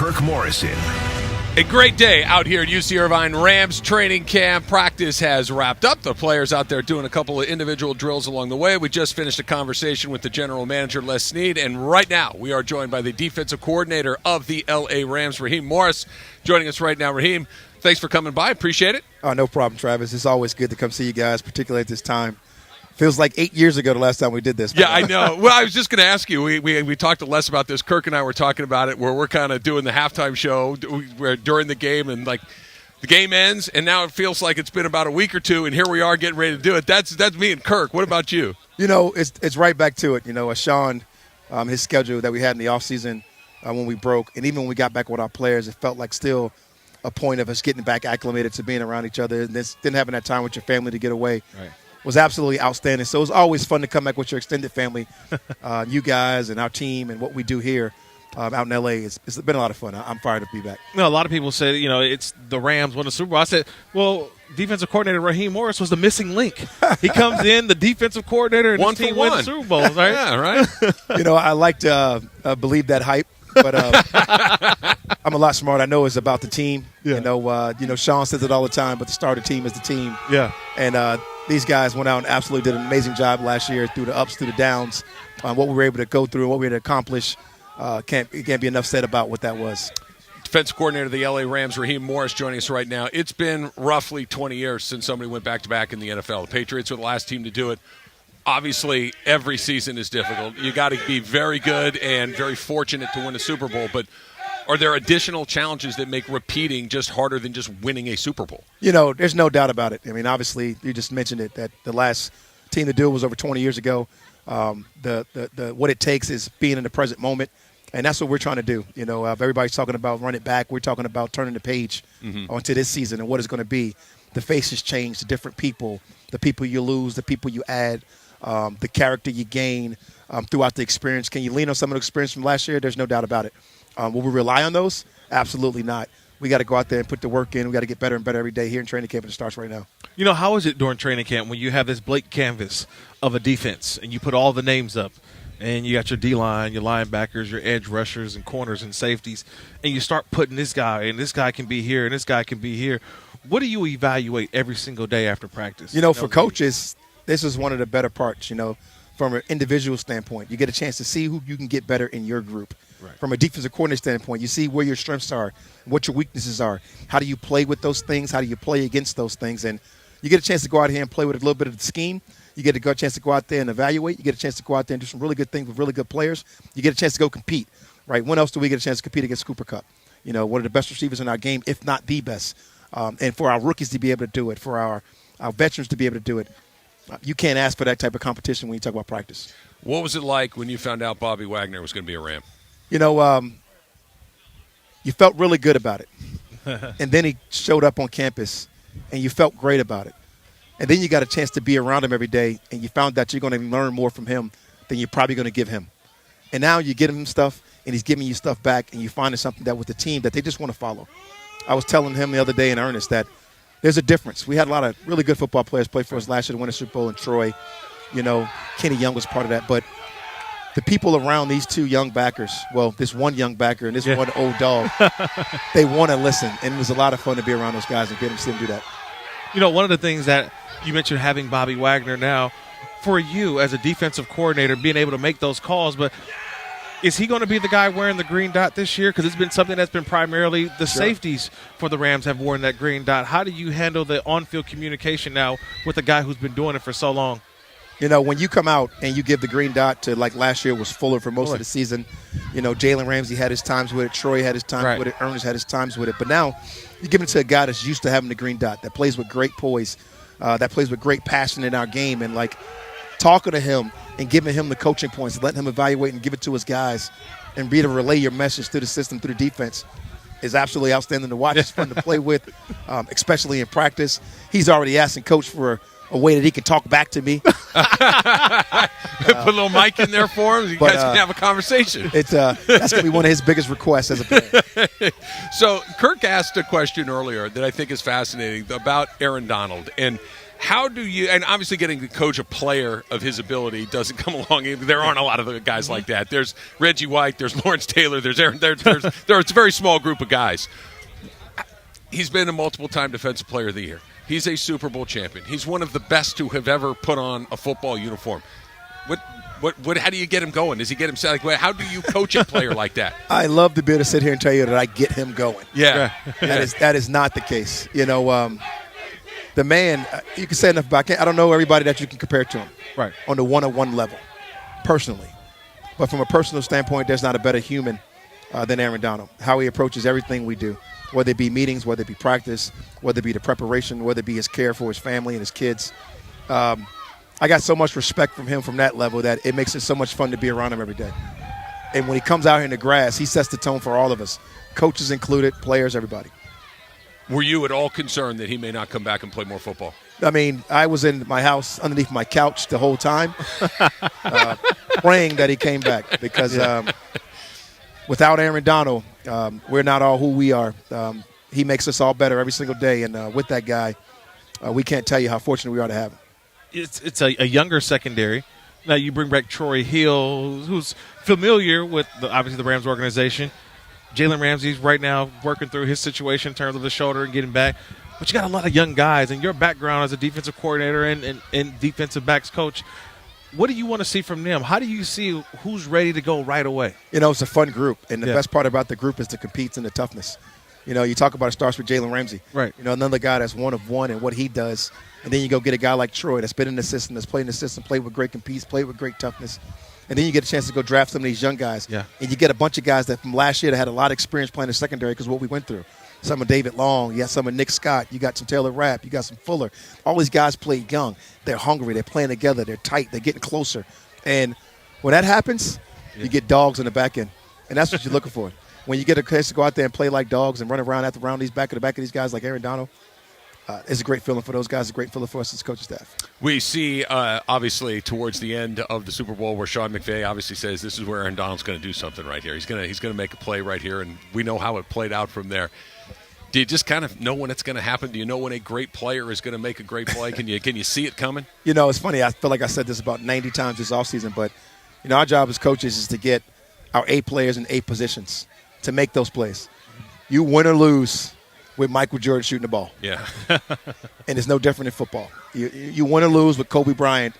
Kirk Morrison. A great day out here at UC Irvine. Rams training camp practice has wrapped up. The players out there doing a couple of individual drills along the way. We just finished a conversation with the general manager, Les Snead, and right now we are joined by the defensive coordinator of the L.A. Rams, Rahim Morris, joining us right now. Rahim, thanks for coming by. Appreciate it. Oh, no problem, Travis. It's always good to come see you guys, particularly at this time. Feels like 8 years ago the last time we did this. Yeah, I know. Well, I was just going to ask you. We talked to Les about this. Kirk and I were talking about it where we're kind of doing the halftime show during the game, and like the game ends, and now it feels like it's been about a week or two, and here we are getting ready to do it. That's me and Kirk. What about you? You know, it's right back to it. You know, Sean, his schedule that we had in the offseason when we broke, and even when we got back with our players, it felt like still a point of us getting back acclimated to being around each other, and then having that time with your family to get away. Right. Was absolutely outstanding. So it was always fun to come back with your extended family, you guys and our team and what we do here out in L.A. It's been a lot of fun. I'm fired to be back. No, a lot of people say, you know, it's the Rams won the Super Bowl. I said, well, defensive coordinator Rahim Morris was the missing link. He comes in, the defensive coordinator, and his team wins the Super Bowl, right? Yeah, right. You know, I like to believe that hype, but I'm a lot smarter. I know it's about the team. Yeah. You know, Sean says it all the time, but the starter team is the team. Yeah. And these guys went out and absolutely did an amazing job last year through the ups, through the downs. What we were able to go through and what we were able to accomplish, can't be enough said about what that was. Defensive coordinator of the L.A. Rams, Rahim Morris, joining us right now. It's been roughly 20 years since somebody went back-to-back in the NFL. The Patriots were the last team to do it. Obviously, every season is difficult. You got to be very good and very fortunate to win a Super Bowl, but are there additional challenges that make repeating just harder than just winning a Super Bowl? You know, there's no doubt about it. I mean, obviously, you just mentioned it, that the last team to do it was over 20 years ago. What it takes is being in the present moment, and that's what we're trying to do. You know, everybody's talking about run it back. We're talking about turning the page onto this season and what it's going to be. The faces change, the different people, the people you lose, the people you add, the character you gain throughout the experience. Can you lean on some of the experience from last year? There's no doubt about it. Will we rely on those? Absolutely not. We got to go out there and put the work in. We got to get better and better every day here in training camp, and it starts right now. You know, how is it during training camp when you have this blank canvas of a defense and you put all the names up and you got your D-line, your linebackers, your edge rushers and corners and safeties, and you start putting this guy, and this guy can be here, and this guy can be here. What do you evaluate every single day after practice? You know, for coaches, this is one of the better parts, you know, from an individual standpoint. You get a chance to see who you can get better in your group. Right. From a defensive coordinator standpoint, you see where your strengths are, what your weaknesses are. How do you play with those things? How do you play against those things? And you get a chance to go out here and play with a little bit of the scheme. You get a chance to go out there and evaluate. You get a chance to go out there and do some really good things with really good players. You get a chance to go compete, right? When else do we get a chance to compete against Cooper Kupp? You know, one of the best receivers in our game, if not the best. And for our rookies to be able to do it, for our veterans to be able to do it, you can't ask for that type of competition when you talk about practice. What was it like when you found out Bobby Wagner was going to be a Ram? You know, you felt really good about it. And then he showed up on campus, and you felt great about it. And then you got a chance to be around him every day, and you found that you're going to learn more from him than you're probably going to give him. And now you get him stuff, and he's giving you stuff back, and you find something that with the team that they just want to follow. I was telling him the other day in earnest that there's a difference. We had a lot of really good football players play for us last year to win a Super Bowl in Troy. You know, Kenny Young was part of that. But the people around these two young backers, well, this one young backer and this one old dog, they want to listen. And it was a lot of fun to be around those guys and get them to see them do that. You know, one of the things that you mentioned having Bobby Wagner now, for you as a defensive coordinator, being able to make those calls, but is he going to be the guy wearing the green dot this year? Because it's been something that's been primarily the safeties for the Rams have worn that green dot. How do you handle the on-field communication now with a guy who's been doing it for so long? You know, when you come out and you give the green dot to, like last year was Fuller for most of the season, you know, Jalen Ramsey had his times with it, Troy had his times with it, Ernest had his times with it. But now you give it to a guy that's used to having the green dot, that plays with great poise, that plays with great passion in our game. And, like, talking to him and giving him the coaching points, letting him evaluate and give it to his guys and be able to relay your message through the system, through the defense is absolutely outstanding to watch. It's fun to play with, especially in practice. He's already asking Coach for a way that he can talk back to me. Put a little mic in there for him. You guys can have a conversation. That's going to be one of his biggest requests as a player. So Kirk asked a question earlier that I think is fascinating about Aaron Donald and How do you – and obviously getting to coach a player of his ability doesn't come along. There aren't a lot of guys like that. There's Reggie White. There's Lawrence Taylor. There's Aaron – there's a very small group of guys. He's been a multiple-time Defensive Player of the Year. He's a Super Bowl champion. He's one of the best to have ever put on a football uniform. How do you get him going? Does he get him – like, how do you coach a player like that? I love to be able to sit here and tell you that I get him going. Yeah. That is not the case. The man, you can say enough about – I don't know everybody that you can compare to him on the one-on-one level, personally. But from a personal standpoint, there's not a better human than Aaron Donald. How he approaches everything we do, whether it be meetings, whether it be practice, whether it be the preparation, whether it be his care for his family and his kids. I got so much respect from him from that level that it makes it so much fun to be around him every day. And when he comes out here in the grass, he sets the tone for all of us, coaches included, players, everybody. Were you at all concerned that he may not come back and play more football? I mean, I was in my house underneath my couch the whole time praying that he came back because without Aaron Donald, we're not all who we are. He makes us all better every single day, and with that guy, we can't tell you how fortunate we are to have him. It's a younger secondary. Now you bring back Troy Hill, who's familiar with obviously the Rams organization. Jalen Ramsey's right now working through his situation in terms of the shoulder and getting back. But you got a lot of young guys, and your background as a defensive coordinator and defensive backs coach, what do you want to see from them? How do you see who's ready to go right away? It's a fun group, and the best part about the group is the competes and the toughness. You talk about it starts with Jalen Ramsey. Right. Another guy that's one of one and what he does. And then you go get a guy like Troy that's been in the system, that's played in the system, played with great competes, played with great toughness. And then you get a chance to go draft some of these young guys. Yeah. And you get a bunch of guys that from last year that had a lot of experience playing the secondary because of what we went through. Some of David Long, you got some of Nick Scott, you got some Taylor Rapp, you got some Fuller. All these guys play young. They're hungry. They're playing together. They're tight. They're getting closer. And when that happens, you get dogs in the back end. And that's what you're looking for. When you get a chance to go out there and play like dogs and run around at the round these back of these guys like Aaron Donald, it's a great feeling for those guys. It's a great feeling for us as coaching staff. We see, obviously, towards the end of the Super Bowl where Sean McVay obviously says this is where Aaron Donald's going to do something right here. He's going to make a play right here, and we know how it played out from there. Do you just kind of know when it's going to happen? Do you know when a great player is going to make a great play? Can you see it coming? It's funny. I feel like I said this about 90 times this offseason, but, our job as coaches is to get our 8 players in 8 positions to make those plays. You win or lose with Michael Jordan shooting the ball. Yeah. And it's no different in football. You win or lose with Kobe Bryant,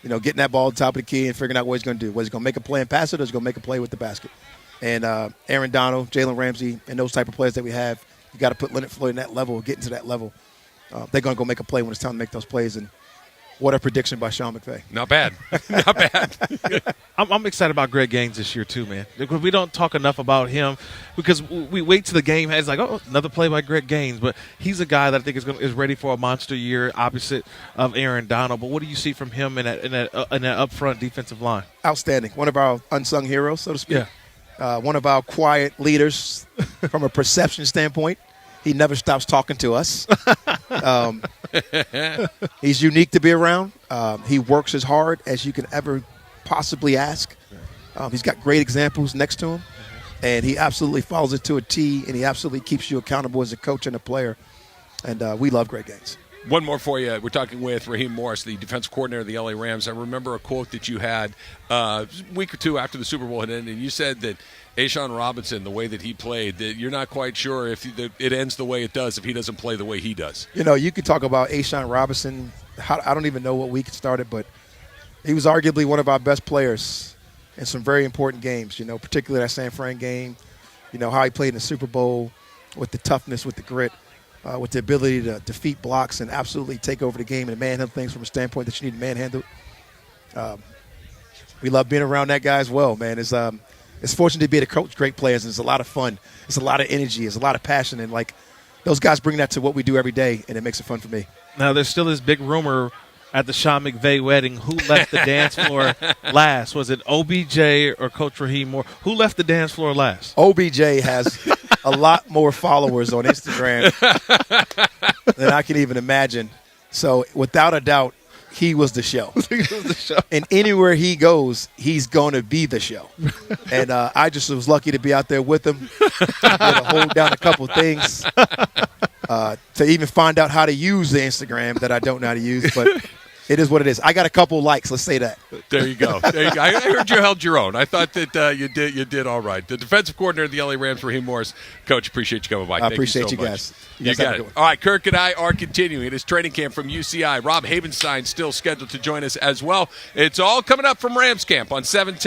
getting that ball at the top of the key and figuring out what he's going to do. Was he going to make a play and pass it, or is he going to make a play with the basket? And Aaron Donald, Jalen Ramsey, and those type of players that we have, you got to put Leonard Floyd in that level, getting to that level. They're going to go make a play when it's time to make those plays. And what a prediction by Sean McVay. Not bad. Not bad. I'm excited about Greg Gaines this year too, man. We don't talk enough about him because we wait till the game has another play by Greg Gaines. But he's a guy that I think is ready for a monster year, opposite of Aaron Donald. But what do you see from him in that upfront defensive line? Outstanding. One of our unsung heroes, so to speak. Yeah. One of our quiet leaders from a perception standpoint. He never stops talking to us. He's unique to be around. He works as hard as you can ever possibly ask. He's got great examples next to him, and he absolutely follows it to a T, and he absolutely keeps you accountable as a coach and a player. And we love Greg Gaines. One more for you. We're talking with Rahim Morris, the defensive coordinator of the LA Rams. I remember a quote that you had a week or two after the Super Bowl had ended. You said that A'Shaun Robinson, the way that he played, that you're not quite sure if it ends the way it does if he doesn't play the way he does. You could talk about A'Shaun Robinson. I don't even know what week it started, but he was arguably one of our best players in some very important games, particularly that San Fran game, how he played in the Super Bowl with the toughness, with the grit. With the ability to defeat blocks and absolutely take over the game and manhandle things from a standpoint that you need to manhandle. We love being around that guy as well, man. It's fortunate to be able to coach great players, and it's a lot of fun. It's a lot of energy. It's a lot of passion, and those guys bring that to what we do every day, and it makes it fun for me. Now, there's still this big rumor at the Sean McVay wedding. Who left the dance floor last? Was it OBJ or Coach Rahim Morris? Who left the dance floor last? OBJ has a lot more followers on Instagram than I can even imagine. So, without a doubt, he was the show. And anywhere he goes, he's going to be the show. And I just was lucky to be out there with him. Had to hold down a couple things. to even find out how to use the Instagram that I don't know how to use, but it is what it is. I got a couple likes. Let's say that. There you go. I heard you held your own. I thought that you did all right. The defensive coordinator of the LA Rams, Rahim Morris. Coach, appreciate you coming by. I appreciate you guys. You got it. All right, Kirk and I are continuing. It is training camp from UCI. Rob Havenstein still scheduled to join us as well. It's all coming up from Rams camp on 710.